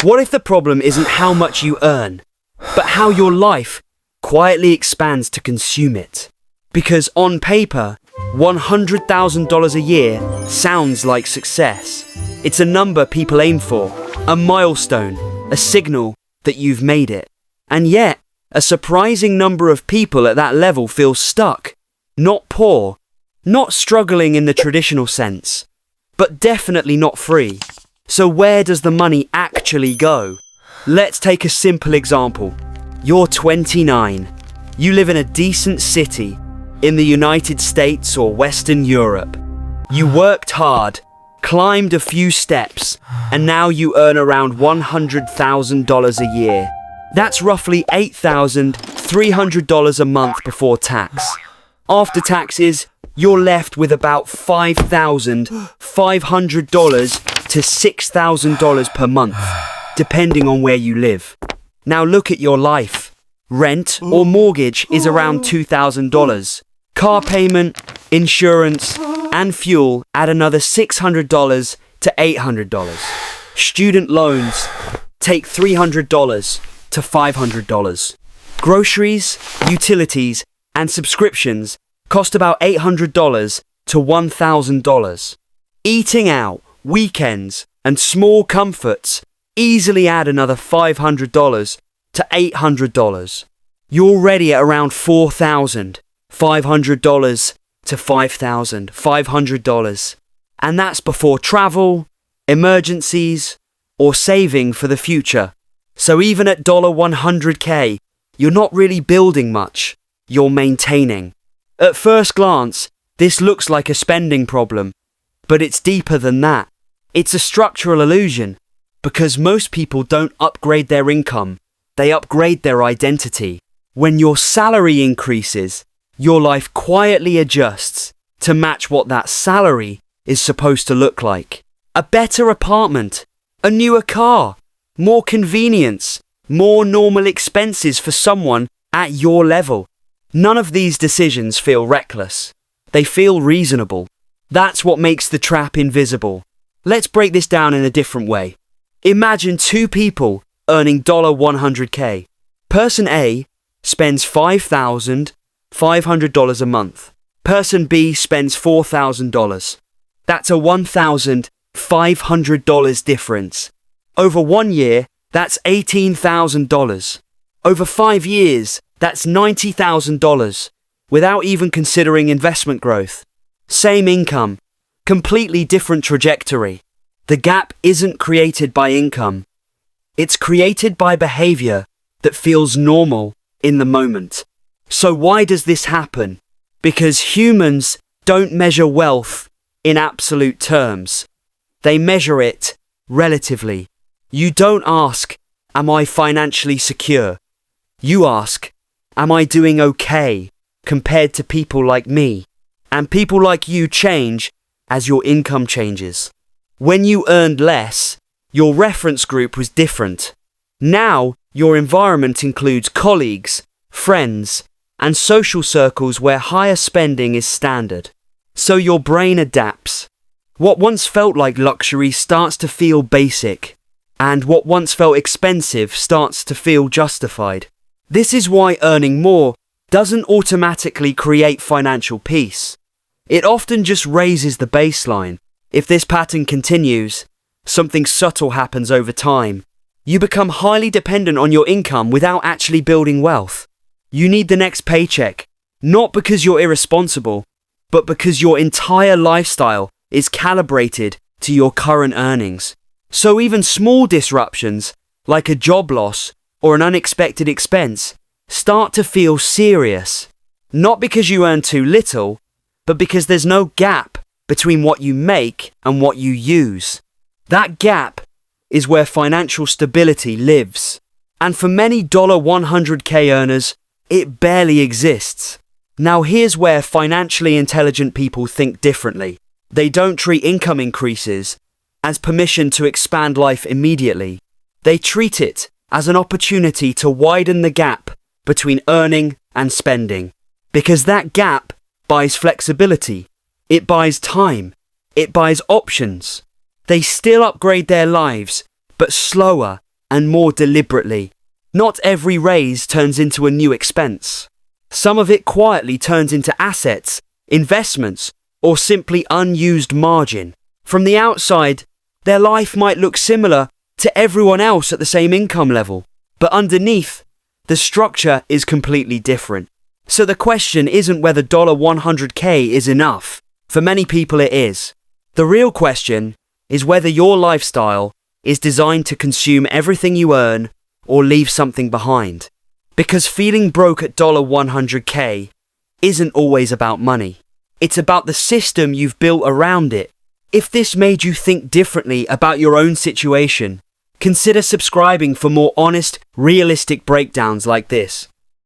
What if the problem isn't how much you earn, but how your life quietly expands to consume it? Because on paper, $100,000 a year sounds like success. It's a number people aim for, a milestone, a signal that you've made it. And yet, a surprising number of people at that level feel stuck, not poor, not struggling in the traditional sense, but definitely not free. So where does the money actually go? Let's take a simple example. You're 29. You live in a decent city in the United States or Western Europe. You worked hard, climbed a few steps, and now you earn around $100,000 a year. That's roughly $8,300 a month before tax. After taxes, you're left with about $5,500 to $6,000 per month, depending on where you live. Now look at your life. Rent or mortgage is around $2,000. Car payment, insurance, and fuel add another $600 to $800. Student loans take $300 to $500. Groceries, utilities, and subscriptions cost about $800 to $1,000. Eating out, weekends, and small comforts easily add another $500 to $800. You're already at around $4,500 to $5,500. And that's before travel, emergencies, or saving for the future. So even at $100K, you're not really building much, you're maintaining. At first glance, this looks like a spending problem, but it's deeper than that. It's a structural illusion, because most people don't upgrade their income, they upgrade their identity. When your salary increases, your life quietly adjusts to match what that salary is supposed to look like. A better apartment, a newer car, more convenience, more normal expenses for someone at your level. None of these decisions feel reckless. They feel reasonable. That's what makes the trap invisible. Let's break this down in a different way. Imagine two people earning $100K. Person A spends $5,500 a month. Person B spends $4,000. That's a $1,500 difference. Over 1 year, that's $18,000. Over 5 years, that's $90,000, without even considering investment growth. Same income, completely different trajectory. The gap isn't created by income. It's created by behavior that feels normal in the moment. So why does this happen? Because humans don't measure wealth in absolute terms. They measure it relatively. You don't ask, am I financially secure? You ask, am I doing okay compared to people like me? And people like you change as your income changes. When you earned less, your reference group was different. Now, your environment includes colleagues, friends, and social circles where higher spending is standard. So your brain adapts. What once felt like luxury starts to feel basic, and what once felt expensive starts to feel justified. This is why earning more doesn't automatically create financial peace. It often just raises the baseline. If this pattern continues, something subtle happens over time. You become highly dependent on your income without actually building wealth. You need the next paycheck, not because you're irresponsible, but because your entire lifestyle is calibrated to your current earnings. So even small disruptions, like a job loss or an unexpected expense, start to feel serious. Not because you earn too little, but because there's no gap between what you make and what you use. That gap is where financial stability lives. And for many $100K earners, it barely exists. Now here's where financially intelligent people think differently. They don't treat income increases as permission to expand life immediately. They treat it as an opportunity to widen the gap between earning and spending. Because that gap buys flexibility. It buys time. It buys options. They still upgrade their lives, but slower and more deliberately. Not every raise turns into a new expense. Some of it quietly turns into assets, investments, or simply unused margin. From the outside, their life might look similar to everyone else at the same income level, but underneath, the structure is completely different. So the question isn't whether $100K is enough. For many people it is. The real question is whether your lifestyle is designed to consume everything you earn or leave something behind. Because feeling broke at $100K isn't always about money. It's about the system you've built around it. If this made you think differently about your own situation, consider subscribing for more honest, realistic breakdowns like this.